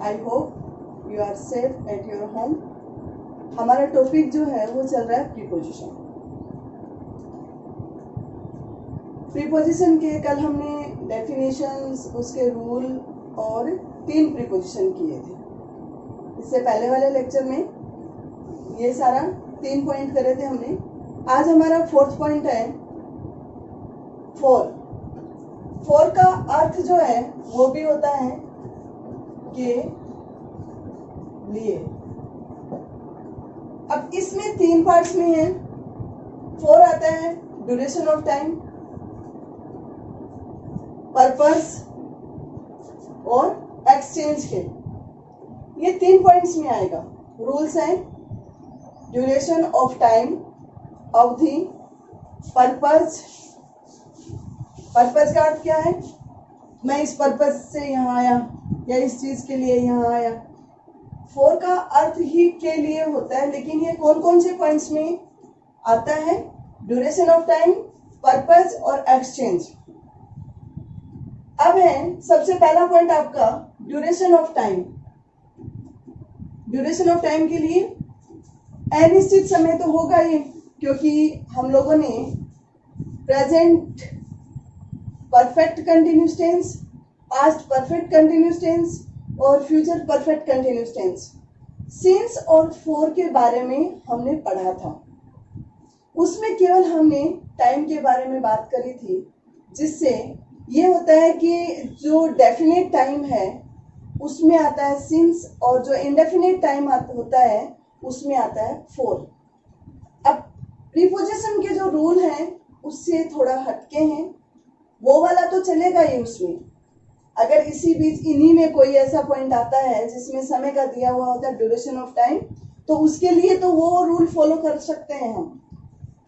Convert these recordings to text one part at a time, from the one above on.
I hope you are safe at your home. हमारा topic जो है वो चल रहा है प्रीपोजिशन। प्रीपोजिशन के कल हमने डेफिनेशंस, उसके रूल और 3 प्रीपोजिशन किए थे। इससे पहले वाले लेक्चर में ये सारा 3 पॉइंट करे थे हमने। आज हमारा 4th पॉइंट है फोर का अर्थ जो है वो भी होता है के लिए। अब इसमें 3 पार्ट्स में है। 4 आता है ड्यूरेशन ऑफ टाइम, पर्पस और एक्सचेंज के। ये 3 पॉइंट्स में आएगा। रूल्स हैं ड्यूरेशन ऑफ टाइम, अवधि, पर्पस। पर्पस का अर्थ क्या है? मैं इस पर्पस से यहाँ आया या इस चीज के लिए यहाँ आया। 4 का अर्थ ही के लिए होता है, लेकिन ये कौन कौन से पॉइंट्स में आता है? ड्यूरेशन ऑफ टाइम, पर्पस और एक्सचेंज। अब है सबसे पहला पॉइंट आपका duration of time. Duration of time के लिए अनिश्चित समय तो होगा ही, क्योंकि हम लोगों ने present perfect continuous tense, past perfect continuous tense और future perfect continuous tense, since और फॉर के बारे में हमने पढ़ा था। उसमें केवल हमने टाइम के बारे में बात करी थी, जिससे ये होता है कि जो डेफिनेट टाइम है उसमें आता है सिंस, और जो इंडेफिनेट टाइम होता है उसमें आता है फॉर। अब प्रीपोजिशन के जो रूल हैं उससे थोड़ा हटके हैं। वो वाला तो चलेगा ही उसमें। अगर इसी बीच इन्हीं में कोई ऐसा पॉइंट आता है जिसमें समय का दिया हुआ होता है ड्यूरेशन ऑफ टाइम, तो उसके लिए तो वो रूल फॉलो कर सकते हैं हम।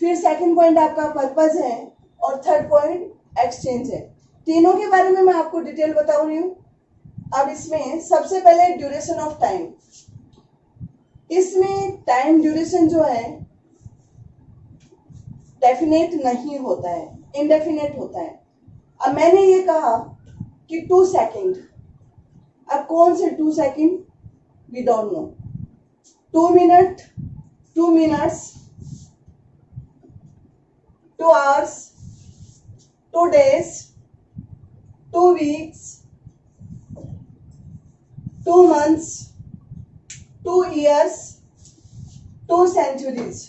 फिर सेकंड पॉइंट आपका पर्पस है और थर्ड पॉइंट एक्सचेंज है। तीनों के बारे में मैं आपको डिटेल बता रही हूँ। अब इसमें सबसे पहले ड्यूरेशन ऑफ टाइम। इसमें टाइम ड्यूरेशन जो है डेफिनेट नहीं होता है, इनडेफिनेट होता है। अब मैंने ये कहा कि 2 सेकेंड। अब कौन से 2 second? We don't know. 2 minute, 2 minutes, 2 hours, 2 days, 2 weeks, 2 months, 2 years, 2 centuries.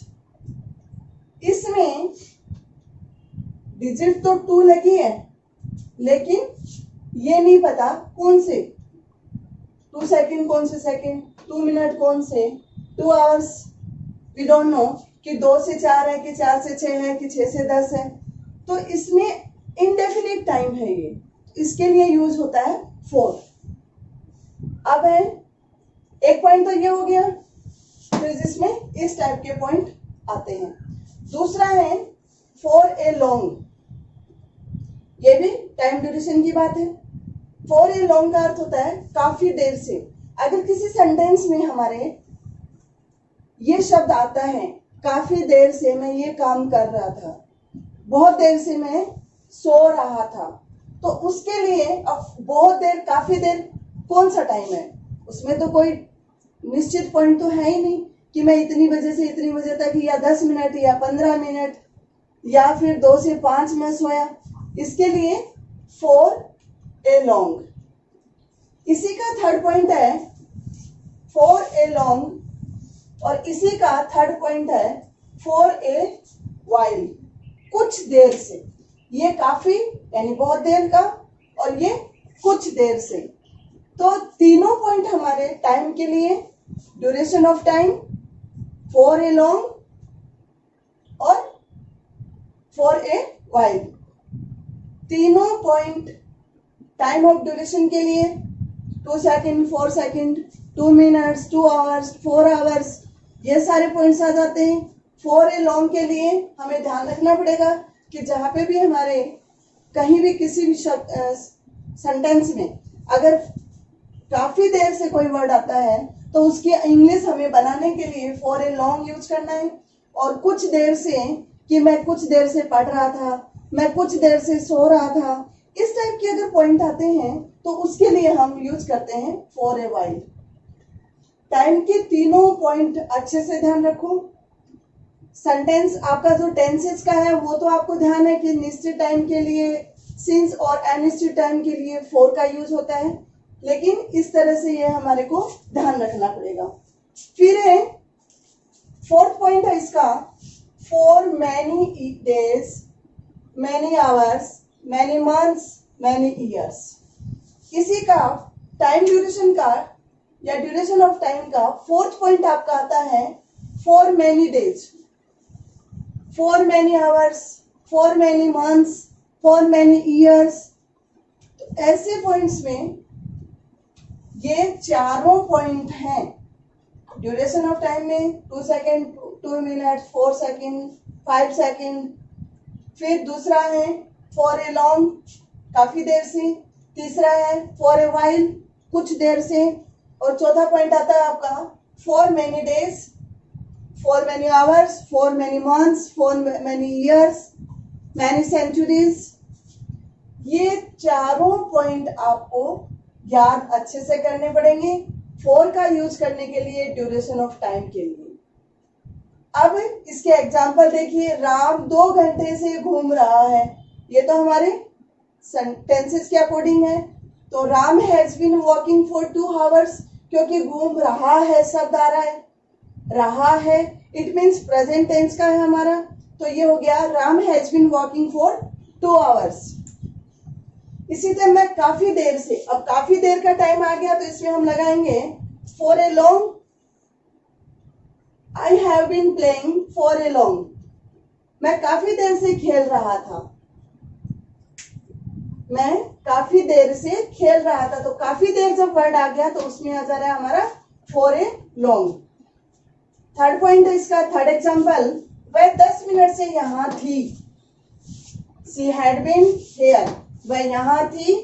इसमें डिजिट तो 2 लगी है, लेकिन ये नहीं पता कौन से 2 सेकेंड, कौन से सेकेंड, 2 मिनट कौन से, 2 आवर्स वी डोंट नो कि 2 से 4 है कि 4 से 6 है कि 6 से 10 है। तो इसमें इनडेफिनिट टाइम है ये, इसके लिए यूज होता है 4। अब है एक पॉइंट तो ये हो गया। फिर जिसमें इस टाइप के पॉइंट आते हैं। दूसरा है फॉर ए लॉन्ग। ये भी टाइम ड्यूरेशन की बात है। फॉर ए लॉन्ग का अर्थ होता है काफी देर से। अगर किसी सेंटेंस में हमारे ये शब्द आता है काफी देर से मैं ये काम कर रहा था, बहुत देर से मैं सो रहा था, तो उसके लिए अब बहुत देर, काफी देर कौन सा टाइम है? उसमें तो कोई निश्चित पॉइंट तो है ही नहीं कि मैं इतनी बजे से इतनी बजे तक, या 10 मिनट या 15 मिनट या फिर 2 से 5 में सोया। इसके लिए फॉर ए लॉन्ग। इसी का थर्ड पॉइंट है फॉर ए लॉन्ग, और इसी का थर्ड पॉइंट है फॉर ए वाइल, कुछ देर से। ये काफी यानी बहुत देर का, और ये कुछ देर से। तो तीनों पॉइंट हमारे टाइम के लिए duration of time, for a long और फॉर ए वाइल। तीनों पॉइंट टाइम ऑफ ड्यूरेशन के लिए 2 second, 4 second, 2 minutes, 2 hours, 4 hours, ये सारे पॉइंट्स आ जाते हैं। फॉर ए लॉन्ग के लिए हमें ध्यान रखना पड़ेगा कि जहाँ पे भी हमारे कहीं भी किसी भी सेंटेंस में अगर काफी देर से कोई वर्ड आता है तो उसकी इंग्लिश हमें बनाने के लिए फॉर ए लॉन्ग यूज करना है। और कुछ देर से कि मैं कुछ देर से पढ़ रहा था, मैं कुछ देर से सो रहा था, इस टाइप के अगर पॉइंट आते हैं तो उसके लिए हम यूज करते हैं फॉर ए वाइल। टाइम के तीनों पॉइंट अच्छे से ध्यान रखो। सेंटेंस आपका जो टेंसेस का है वो तो आपको ध्यान है कि निश्चित टाइम के लिए सिंस और अनिश्चित टाइम के लिए फॉर का यूज होता है, लेकिन इस तरह से ये हमारे को ध्यान रखना पड़ेगा। फिर है फोर्थ पॉइंट है इसका, for many days, many hours, many months, many years. किसी का टाइम ड्यूरेशन का या ड्यूरेशन ऑफ टाइम का फोर्थ पॉइंट आपका आता है for many days, for many hours, for many months, for many years. तो ऐसे पॉइंट्स में ये चारों पॉइंट हैं। ड्यूरेशन ऑफ टाइम में 2 सेकेंड, 2 मिनट, 4 सेकेंड, 5 सेकेंड। फिर दूसरा है फॉर ए लॉन्ग, काफी देर से। तीसरा है फॉर ए वाइल, कुछ देर से। और चौथा पॉइंट आता है आपका for many days, for many hours, for many months, for many years, many centuries. ये चारों पॉइंट आपको याद अच्छे से करने पड़ेंगे फॉर का यूज करने के लिए, ड्यूरेशन ऑफ टाइम के लिए। अब इसके एग्जाम्पल देखिए। राम 2 घंटे से घूम रहा है, ये तो हमारे सेंटेंसेस के अकॉर्डिंग है। तो Ram has been walking for 2 hours, क्योंकि घूम रहा है शब्द आ रहा है, रहा है इट मीन्स प्रेजेंट टेंस का है हमारा। तो ये हो गया Ram has been walking for 2 hours. इसी तरह मैं काफी देर से, अब काफी देर का टाइम आ गया तो इसमें हम लगाएंगे for a long, I have been playing for a long, मैं काफी देर से खेल रहा था, मैं काफी देर से खेल रहा था। तो काफी देर जब वर्ड आ गया तो उसमें आ जा रहा है हमारा for a long. Third point है इसका, थर्ड एग्जांपल, वह 10 मिनट से यहां थी, शी हैड बीन हियर, वह यहां थी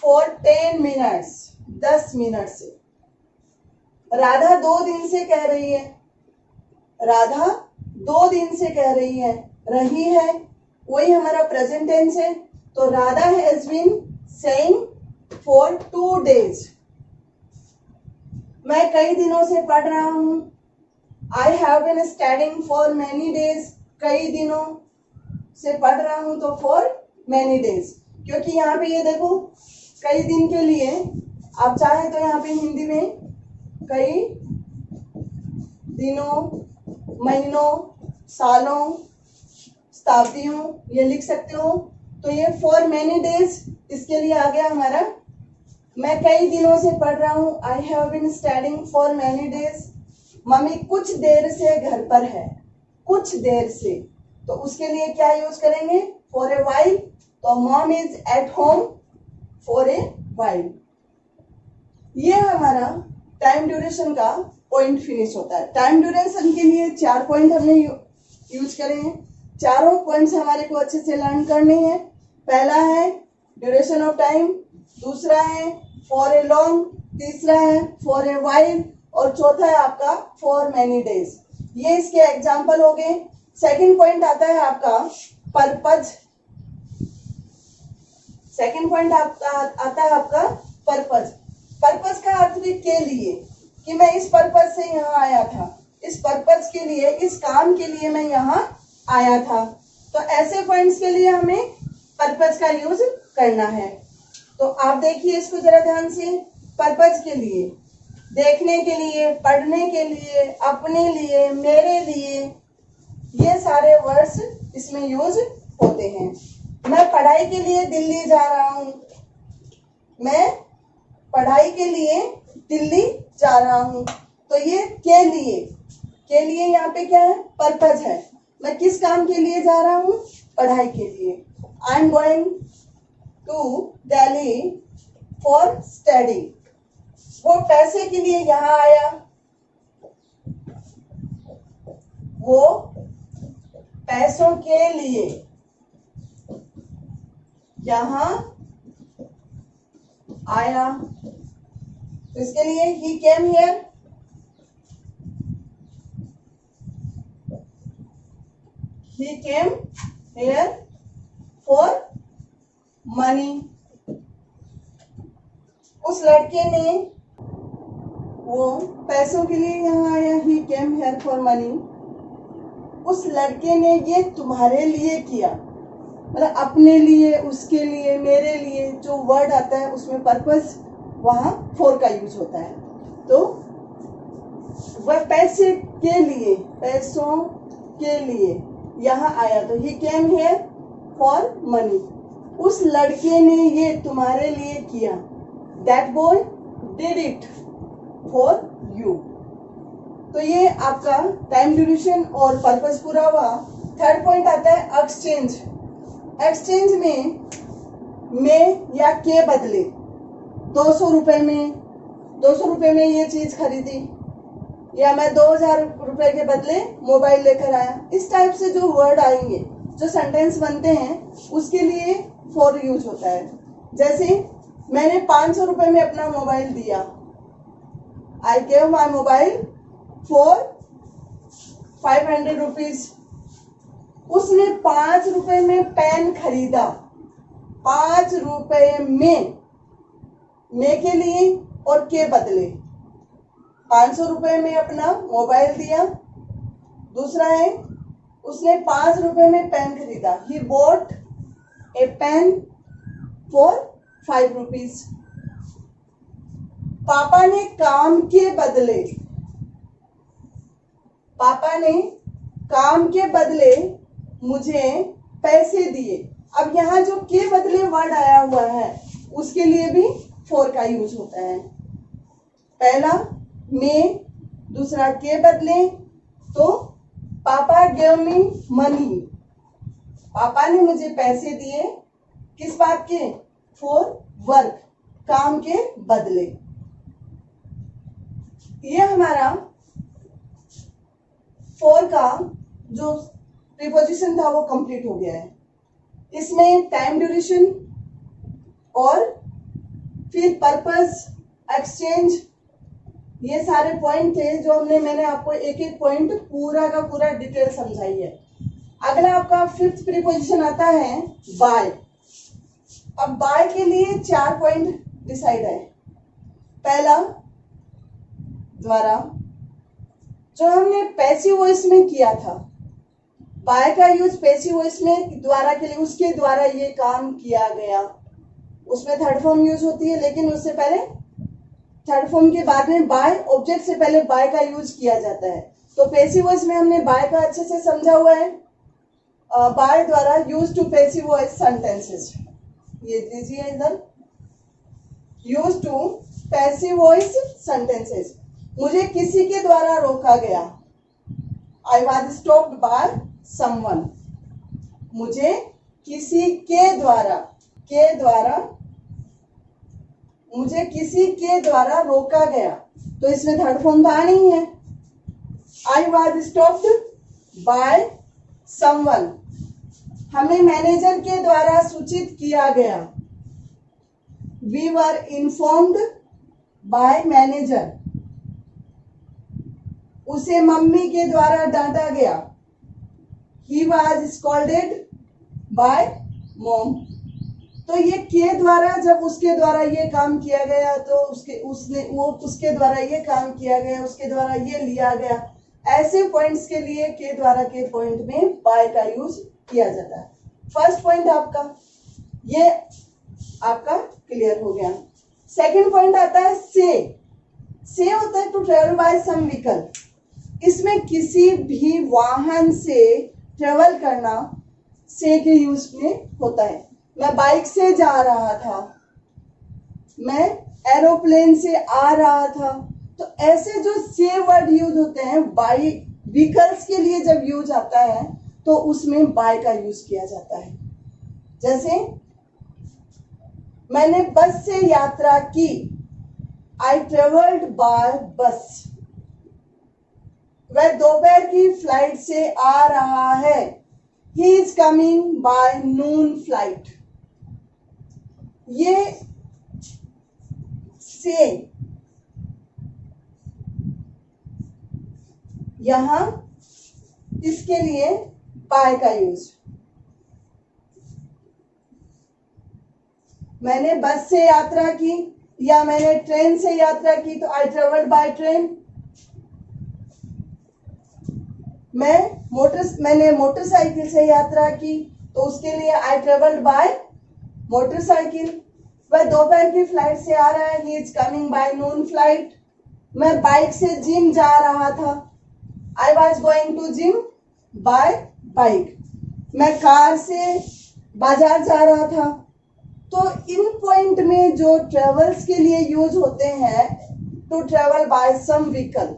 फॉर 10 मिनट्स, 10 मिनट से। राधा 2 दिन से कह रही है, राधा 2 दिन से कह रही है, रही है वही हमारा प्रेजेंट टेंस है। तो Radha has been saying for 2 days, मैं कई दिनों से पढ़ रहा हूं, I have been studying for many days, कई दिनों से पढ़ रहा हूं तो फॉर मैनी डेज। क्योंकि यहाँ पे ये देखो कई दिन के लिए, आप चाहे तो यहाँ पे हिंदी में कई दिनों, महीनों, सालों, शताब्दियों ये लिख सकते हो। तो ये फॉर मैनी डेज इसके लिए आ गया हमारा, मैं कई दिनों से पढ़ रहा हूँ, I have been studying for many days. Mummy कुछ देर से घर पर है, कुछ देर से, तो उसके लिए क्या यूज करेंगे फॉर ए वाइल। तो mom is at home for a while. ये हमारा टाइम ड्यूरेशन का पॉइंट फिनिश होता है। टाइम ड्यूरेशन के लिए 4 पॉइंट हमने यूज करे हैं। चारों पॉइंट्स हमारे को अच्छे से लर्न करने हैं। पहला है ड्यूरेशन ऑफ टाइम, दूसरा है फॉर ए लॉन्ग, तीसरा है फॉर ए वाइल और चौथा है आपका फॉर मैनी डेज। ये इसके एग्जाम्पल हो गए। सेकेंड पॉइंट आता है आपका पर्पज। सेकेंड पॉइंट आता है आपका पर्पज। पर्पज का अर्थ भी के लिए, कि मैं इस पर्पज से यहाँ आया था, इस पर्पज के लिए, इस काम के लिए मैं यहाँ आया था। तो ऐसे पॉइंट्स के लिए हमें पर्पज का यूज करना है। तो आप देखिए इसको जरा ध्यान से। पर्पज के लिए, देखने के लिए, पढ़ने के लिए, अपने लिए, मेरे लिए, ये सारे वर्ड्स इसमें यूज होते हैं। मैं पढ़ाई के लिए दिल्ली जा रहा हूं, मैं पढ़ाई के लिए दिल्ली जा रहा हूं। तो ये के लिए यहाँ पे क्या है पर्पज है। मैं किस काम के लिए जा रहा हूं, पढ़ाई के लिए। I am going to Delhi for study. वो पैसे के लिए यहाँ आया, वो पैसों के लिए यहाँ आया। तो इसके लिए he came here, he came here for money। उस लड़के ने वो पैसों के लिए यहाँ आया, ही केम हेयर फॉर मनी। उस लड़के ने ये तुम्हारे लिए किया, मतलब अपने लिए, उसके लिए, मेरे लिए, जो वर्ड आता है उसमें पर्पस वहाँ फॉर का यूज होता है। तो वह पैसे के लिए, पैसों के लिए यहाँ आया, तो ही केम हियर फॉर मनी। उस लड़के ने ये तुम्हारे लिए किया, that boy did it for you. तो ये आपका टाइम ड्यूरेशन और पर्पस पूरा हुआ। थर्ड पॉइंट आता है एक्सचेंज। एक्सचेंज में या के बदले 200 रुपए में ये चीज खरीदी, या मैं 2000 रुपए के बदले मोबाइल लेकर आया। इस टाइप से जो वर्ड आएंगे, जो सेंटेंस बनते हैं, उसके लिए फॉर यूज होता है। जैसे मैंने 500 रुपए में अपना मोबाइल दिया, I gave my mobile for 500 rupees. उसने 5 रुपए में पेन खरीदा, 5 रुपए में के लिए और के बदले 500 रुपए में अपना मोबाइल दिया। दूसरा है उसने 5 रुपए में पेन खरीदा, he bought a pen for 5 rupees. पापा ने काम के बदले मुझे पैसे दिए। अब यहाँ जो के बदले वर्ड आया हुआ है उसके लिए भी फॉर का यूज होता है। पहला में, दूसरा के बदले। तो पापा गेव मी मनी, पापा ने मुझे पैसे दिए, किस बात के? फॉर वर्क, काम के बदले। ये हमारा फॉर का जो प्रीपोजिशन था वो कंप्लीट हो गया है। इसमें टाइम ड्यूरेशन और फिर पर्पस, एक्सचेंज, ये सारे पॉइंट थे जो मैंने आपको एक एक पॉइंट पूरा का पूरा डिटेल समझाई है। अगला आपका फिफ्थ प्रीपोजिशन आता है बाय। अब बाय के लिए 4 पॉइंट डिसाइड है। पहला द्वारा, जो हमने पैसिव वॉइस में किया था, बाय का यूज पैसिव वॉइस में द्वारा के लिए, उसके द्वारा ये काम किया गया, उसमें थर्ड फॉर्म यूज होती है, लेकिन उससे पहले थर्ड फॉर्म के बाद में बाय, ऑब्जेक्ट से पहले बाय का यूज किया जाता है। तो पैसिव वॉइस में हमने बाय का अच्छे से समझा हुआ है। बाय द्वारा use to passive voice sentences, ये दीजिए इधर, use to passive voice sentences. मुझे किसी के द्वारा रोका गया, I was stopped by someone. मुझे किसी के द्वारा मुझे किसी के द्वारा रोका गया, तो इसमें थर्ड फॉर्म था नहीं है। I was stopped by someone, हमें मैनेजर के द्वारा सूचित किया गया, we were informed by manager. उसे मम्मी के द्वारा डांटा गया, he was scolded by mom. तो ये के द्वारा, जब उसके द्वारा ये काम किया गया तो उसके द्वारा ये काम किया गया, उसके द्वारा ये लिया गया, ऐसे पॉइंट्स के लिए के द्वारा के पॉइंट में बाय का यूज किया जाता है। फर्स्ट पॉइंट आपका ये आपका क्लियर हो गया। सेकंड पॉइंट आता है से होता है to travel by some vehicle. इसमें किसी भी वाहन से ट्रेवल करना से के यूज में होता है। मैं बाइक से जा रहा था, मैं एरोप्लेन से आ रहा था, तो ऐसे जो से वर्ड यूज होते हैं बाई व्हीकल्स के लिए, जब यूज आता है तो उसमें बाय का यूज किया जाता है। जैसे मैंने बस से यात्रा की, आई ट्रेवल्ड बाय बस। वह दोपहर की फ्लाइट से आ रहा है, he is coming by noon flight. ये से यहां इसके लिए बाय का यूज। मैंने बस से यात्रा की, या मैंने ट्रेन से यात्रा की तो आई ट्रेवल्ड बाय ट्रेन। मैंने मोटरसाइकिल से यात्रा की तो उसके लिए आई ट्रेवल्ड बाय मोटरसाइकिल। वह दोपहर की फ्लाइट से आ रहा है, he is coming by noon flight. मैं बाइक से जिम जा रहा था, I was going to gym by bike. मैं कार से बाजार जा रहा था। तो इन पॉइंट में जो ट्रेवल्स के लिए यूज होते हैं, to travel by some vehicle,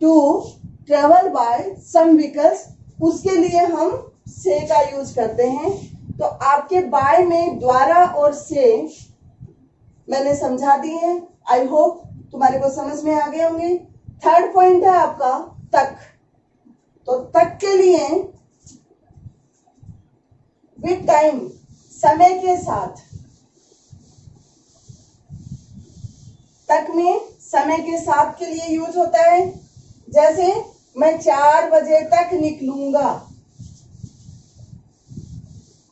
to travel by some vehicles, उसके लिए हम से का यूज करते हैं। तो आपके बाय में द्वारा और से मैंने समझा दिए हैं। आई होप तुम्हारे को समझ में आ गए होंगे। थर्ड पॉइंट है आपका तक। तो तक के लिए विद टाइम, समय के साथ, तक में समय के साथ के लिए यूज होता है। जैसे मैं 4 बजे तक निकलूंगा,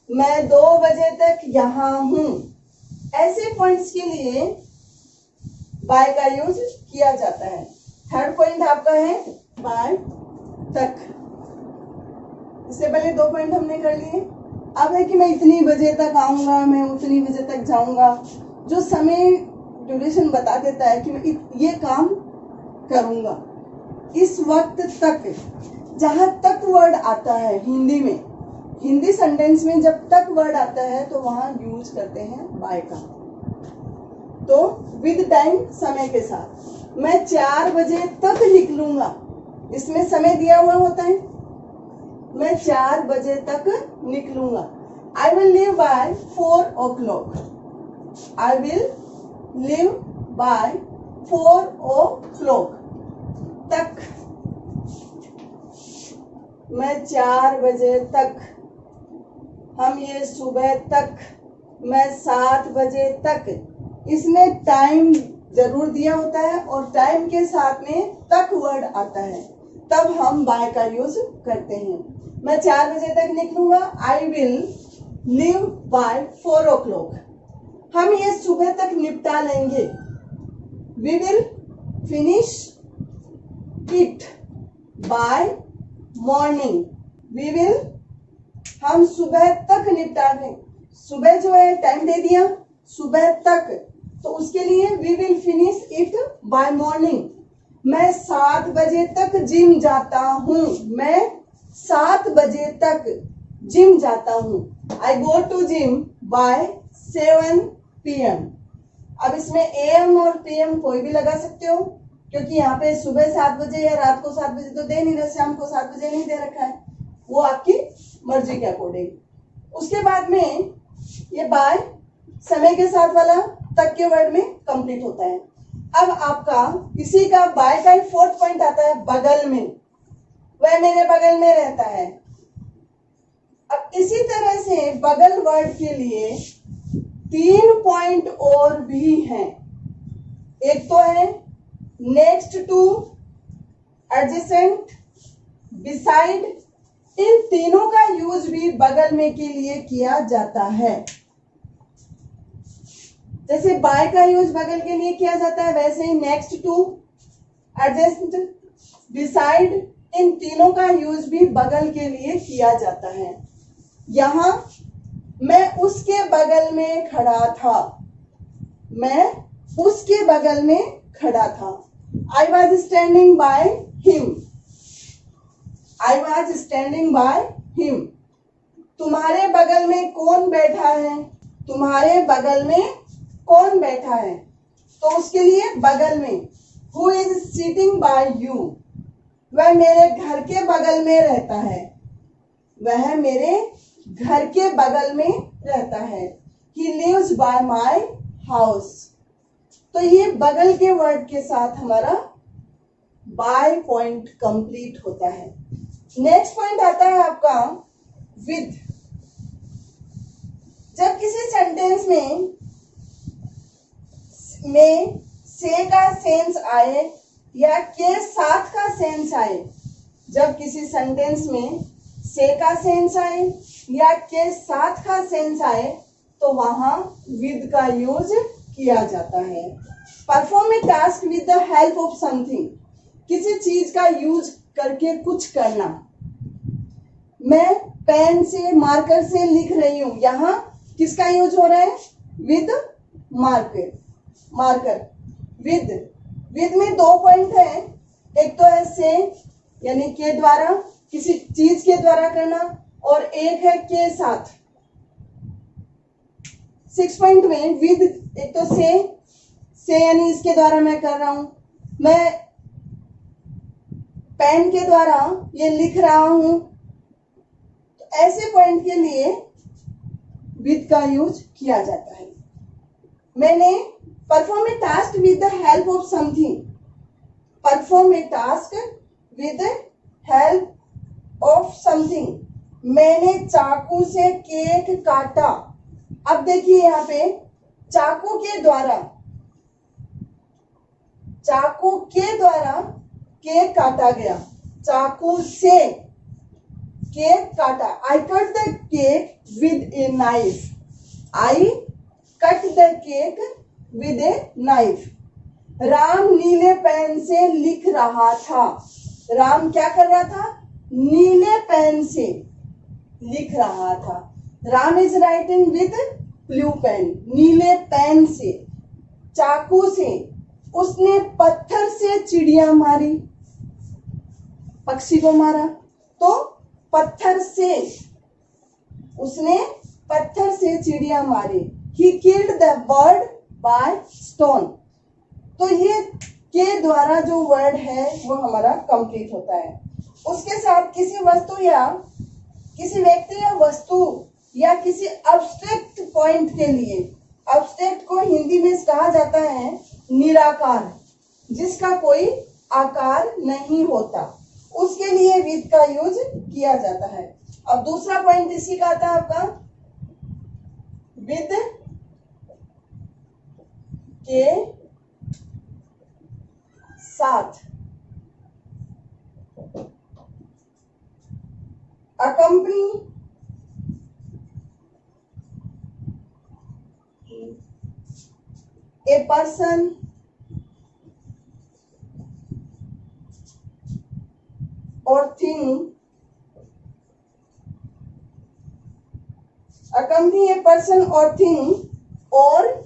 मैं 2 बजे तक यहां हूं। ऐसे पॉइंट्स के लिए बाय का यूज किया जाता है। थर्ड पॉइंट आपका है बाय तक। इससे पहले 2 पॉइंट हमने कर लिए। अब है कि मैं इतनी बजे तक आऊंगा, मैं उतनी बजे तक जाऊंगा। जो समय ड्यूरेशन बता देता है कि मैं ये काम करूंगा इस वक्त तक। जहां तक वर्ड आता है हिंदी में, हिंदी सेंटेंस में जब तक वर्ड आता है तो वहां यूज करते हैं बाय का। तो विद टाइम, समय के साथ। मैं 4 बजे तक निकलूंगा, इसमें समय दिया हुआ होता है। मैं 4 बजे तक निकलूंगा। I will leave by 4 o'clock। I will leave by 4 o'clock। तक, मैं 4 बजे तक, हम ये सुबह तक, मैं 7 बजे तक। इसमें टाइम जरूर दिया होता है और टाइम के साथ में तक वर्ड आता है, तब हम बाय का यूज करते हैं। मैं 4 बजे तक निकलूंगा, I will leave by 4 o'clock। हम ये सुबह तक निपटा लेंगे, we will finish it by morning. We will, हम सुबह तक निपटा लें। सुबह जो है टाइम दे दिया, सुबह तक, तो उसके लिए we will finish it by morning. मैं 7 बजे तक जिम जाता हूं, मैं 7 बजे तक जिम जाता हूं। I go to gym by 7 PM। अब इसमें AM और PM कोई भी लगा सकते हो, क्योंकि यहाँ पे सुबह 7 बजे या रात को 7 बजे तो दे नहीं रहे, शाम को 7 बजे नहीं दे रखा है, वो आपकी मर्जी के अकॉर्डिंग। उसके बाद में ये बाय समय के साथ वाला तक के वर्ड में कंप्लीट होता है। अब आपका किसी का बाय का 4th पॉइंट आता है बगल में, वह मेरे बगल में रहता है। अब इसी तरह से बगल वर्ड के लिए 3 पॉइंट और भी हैं। एक तो है नेक्स्ट टू, एडजेसेंट, बिसाइड। इन तीनों का यूज भी बगल में के लिए किया जाता है। जैसे बाय का यूज बगल के लिए किया जाता है, वैसे ही नेक्स्ट टू, एडजेसेंट, बिसाइड, इन तीनों का यूज भी बगल के लिए किया जाता है। यहां मैं उसके बगल में खड़ा था, मैं उसके बगल में खड़ा था। I was standing by him, I was standing by him. तुम्हारे बगल में कौन बैठा है, तुम्हारे बगल में कौन बैठा है, तो उसके लिए बगल में who is sitting bye you. वह मेरे घर के बगल में रहता है, वह मेरे घर के बगल में रहता है। He lives by my house। तो ये बगल के वर्ड के साथ हमारा बाय पॉइंट कंप्लीट होता है। नेक्स्ट पॉइंट आता है आपका विद। जब किसी सेंटेंस में से का सेंस आए या के साथ का सेंस आए, जब किसी सेंटेंस में से का सेंस आए या के साथ का सेंस आए, तो वहां विद का यूज किया जाता है। Perform a task with the help of something, किसी चीज का यूज करके कुछ करना। मैं पेन से मार्कर से लिख रही हूं, यहां किसका यूज हो रहा है? With marker. मार्कर विद में दो पॉइंट है, एक तो है से यानी के द्वारा, किसी चीज के द्वारा करना, और एक है के साथ। 6 पॉइंट में विद, एक तो से यानी इसके द्वारा मैं कर रहा हूं, मैं पेन के द्वारा ये लिख रहा हूं, तो ऐसे पॉइंट के लिए विद का यूज किया जाता है। मैंने perform a task with the help of something, perform a task with help of something, मैंने चाकू से केक काटा। अब देखिए यहाँ पे चाकू के द्वारा केक काटा गया, चाकू से केक काटा। I cut the cake with a knife, I cut the cake with a knife. Ram नीले पेन से लिख रहा था, राम क्या कर रहा था? नीले पेन से लिख रहा था। Ram is writing with blue pen, नीले पेन से। चाकू से उसने पत्थर से चिड़िया मारी, पक्षी को मारा, तो पत्थर से, उसने पत्थर से चिड़िया मारी। He killed the bird by stone, तो ये के द्वारा जो वर्ड है वो हमारा कंप्लीट होता है। उसके साथ किसी वस्तु या किसी व्यक्ति या वस्तु या किसी अब्स्ट्रैक्ट पॉइंट के लिए, अब्स्ट्रैक्ट को हिंदी में कहा जाता है निराकार, जिसका कोई आकार नहीं होता, उसके लिए विद का यूज किया जाता है। अब दूसरा पॉइंट इसी का आता है आपका, विद के साथ। Accompany a person or thing, accompany a person or thing or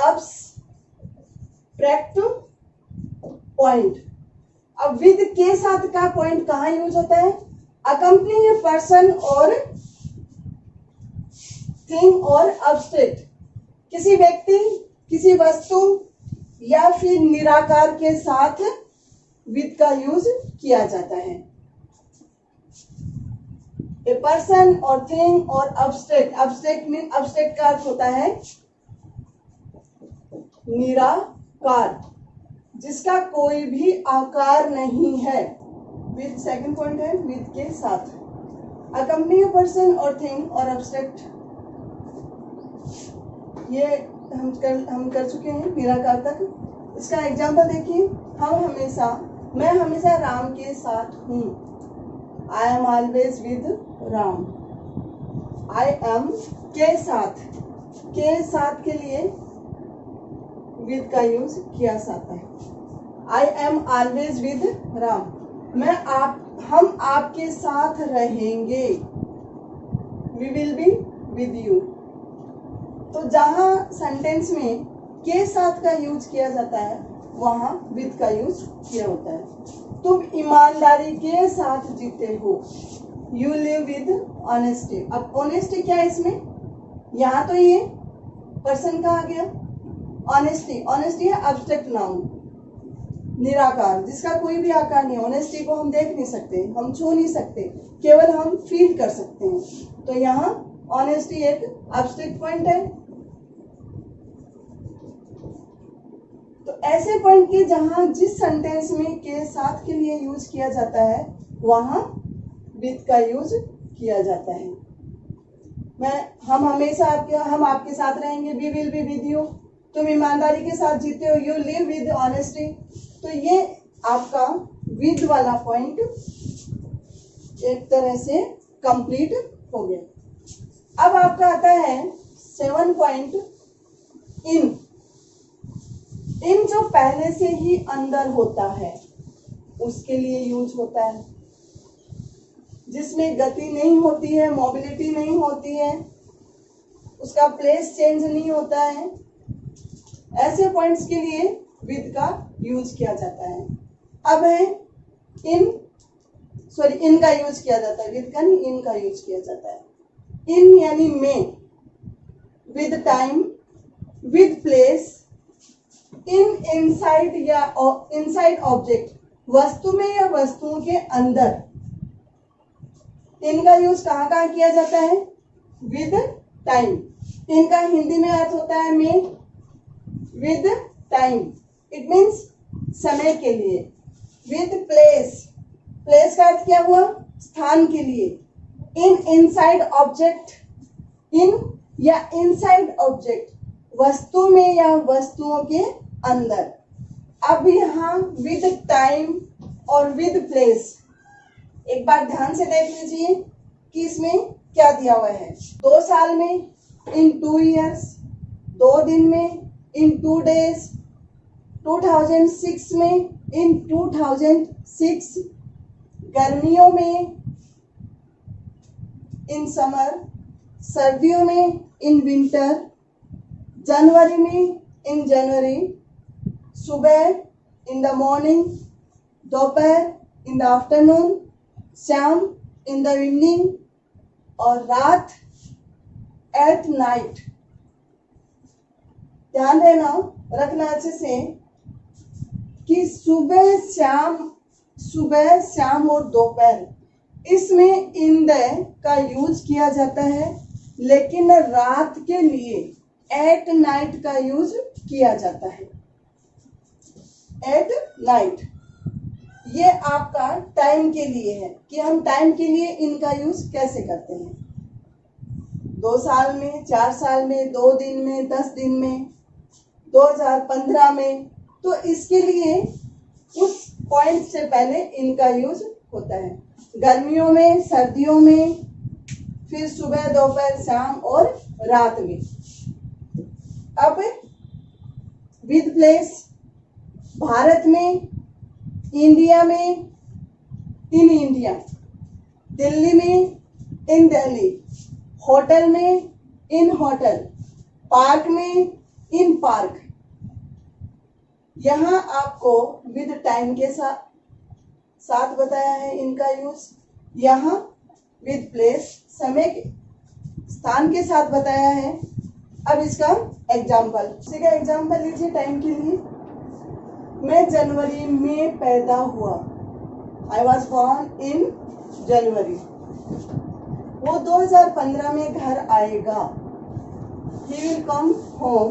abstract point। अब विद के साथ का पॉइंट कहाँ यूज होता है? accompany a person और थिंग और abstract, किसी व्यक्ति, किसी वस्तु या फिर निराकार के साथ विद का यूज किया जाता है। ए पर्सन और थिंग और अब्स्ट्रैक्ट, अब्स्ट्रैक्ट मीन, अब्स्ट्रैक्ट का अर्थ होता है निराकार, जिसका कोई भी आकार नहीं है। विद सेकंड पॉइंट है विद के साथ। अकम्पनी ए पर्सन और थिंग और अब्स्ट्रैक्ट, ये हम कर चुके हैं निराकार तक। इसका एग्जाम्पल देखिए, मैं हमेशा राम के साथ हूँ। आई am always with Ram. I am के साथ के लिए विद का यूज किया जाता है। I am always with Ram, हम आपके साथ रहेंगे। We will be with you. तो जहां सेंटेंस में के साथ का यूज किया जाता है वहां विद का यूज किया होता है। तुम ईमानदारी के साथ जीते हो, यू लिव विद ऑनेस्टी। अब ऑनेस्टी क्या है इसमें? यहाँ तो ये पर्सन का आ गया। ऑनेस्टी है अब्स्ट्रैक्ट नाउन, निराकार, जिसका कोई भी आकार नहीं। ऑनेस्टी को हम देख नहीं सकते, हम छू नहीं सकते, केवल हम फील कर सकते हैं। तो यहाँ ऑनेस्टी एक अब्स्ट्रैक्ट पॉइंट है। तो ऐसे पॉइंट के जहां जिस सेंटेंस में के साथ के लिए यूज किया जाता है वहां विद का यूज किया जाता है। हम आपके साथ रहेंगे, we will be with you. तुम ईमानदारी के साथ जीते हो, यू लिव विद ऑनेस्टी। तो ये आपका विद वाला पॉइंट एक तरह से कंप्लीट हो गया। अब आपका आता है 7 पॉइंट इन। इन जो पहले से ही अंदर होता है उसके लिए यूज होता है, जिसमें गति नहीं होती है, मोबिलिटी नहीं होती है, उसका प्लेस चेंज नहीं होता है, ऐसे पॉइंट्स के लिए विद का यूज किया जाता है। अब है इन का यूज किया जाता है, विद का नहीं, इन का यूज किया जाता है। इन यानी में, with time, with place, inside या इनसाइड ऑब्जेक्ट, वस्तु में या वस्तुओं के अंदर। इनका यूज कहाँ कहाँ किया जाता है? With time. इनका हिंदी में अर्थ होता है में, विद टाइम, इट मीन्स समय के लिए। विद प्लेस, प्लेस का अर्थ क्या हुआ? स्थान के लिए। इनसाइड ऑब्जेक्ट, इन या इनसाइड ऑब्जेक्ट, वस्तु में या वस्तुओं के अंदर। अब यहाँ विद टाइम और विद प्लेस एक बार ध्यान से देख लीजिए कि इसमें क्या दिया हुआ है। 2 साल में, इन 2 years, 2 दिन में, इन 2 days, 2006 में, इन 2006, गर्मियों में, इन समर, सर्दियों में, इन विंटर, जनवरी में, इन जनवरी, सुबह, इन द मॉर्निंग, दोपहर, इन द आफ्टरनून, शाम, इन द इवनिंग, और रात, एट नाइट। ध्यान रखना अच्छे से कि सुबह, शाम और दोपहर, इसमें इन द का यूज किया जाता है, लेकिन रात के लिए एट नाइट का यूज किया जाता है। एट नाइट, ये आपका टाइम के लिए है कि हम टाइम के लिए इनका यूज कैसे करते हैं। 2 साल में, 4 साल में, 2 दिन में, 10 दिन में, 2015 में, तो इसके लिए उस पॉइंट से पहले इनका यूज होता है। गर्मियों में, सर्दियों में, फिर सुबह, दोपहर, शाम और रात में। अब विद प्लेस, भारत में, इंडिया में, इन इंडिया, दिल्ली में, इन दिल्ली, होटल में, इन होटल, पार्क में, इन पार्क। यहाँ आपको विद टाइम के साथ बताया है इनका यूज, यहाँ विद प्लेस, समय के, स्थान के साथ बताया है। अब इसका एग्जाम्पल, इसी का एग्जाम्पल लीजिए टाइम के लिए। मैं जनवरी में पैदा हुआ, आई वॉज बॉर्न इन जनवरी। वो 2015 में घर आएगा, he will come home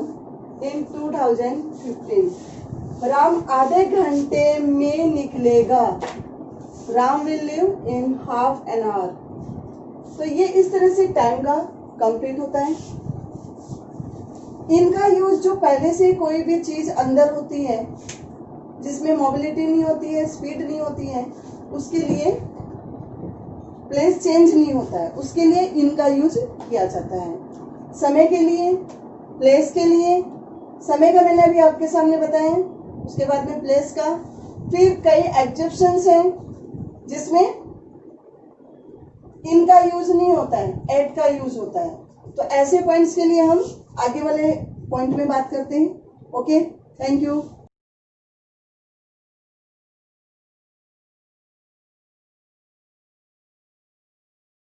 in 2015। Ram आधे घंटे में निकलेगा, Ram will live in half an hour. तो ये इस तरह से टाइम का कंप्लीट होता है। इनका यूज जो पहले से कोई भी चीज अंदर होती है, जिसमें मोबिलिटी नहीं होती है, स्पीड नहीं होती है, उसके लिए प्लेस चेंज नहीं होता है, उसके लिए इनका यूज किया जाता है। समय के लिए, प्लेस के लिए, समय का मैंने अभी आपके सामने बताया है, उसके बाद में प्लेस का। फिर कई एग्जेप्शंस हैं जिसमें इनका यूज नहीं होता है, एट का यूज होता है। तो ऐसे पॉइंट्स के लिए हम आगे वाले पॉइंट में बात करते हैं। Okay, thank you.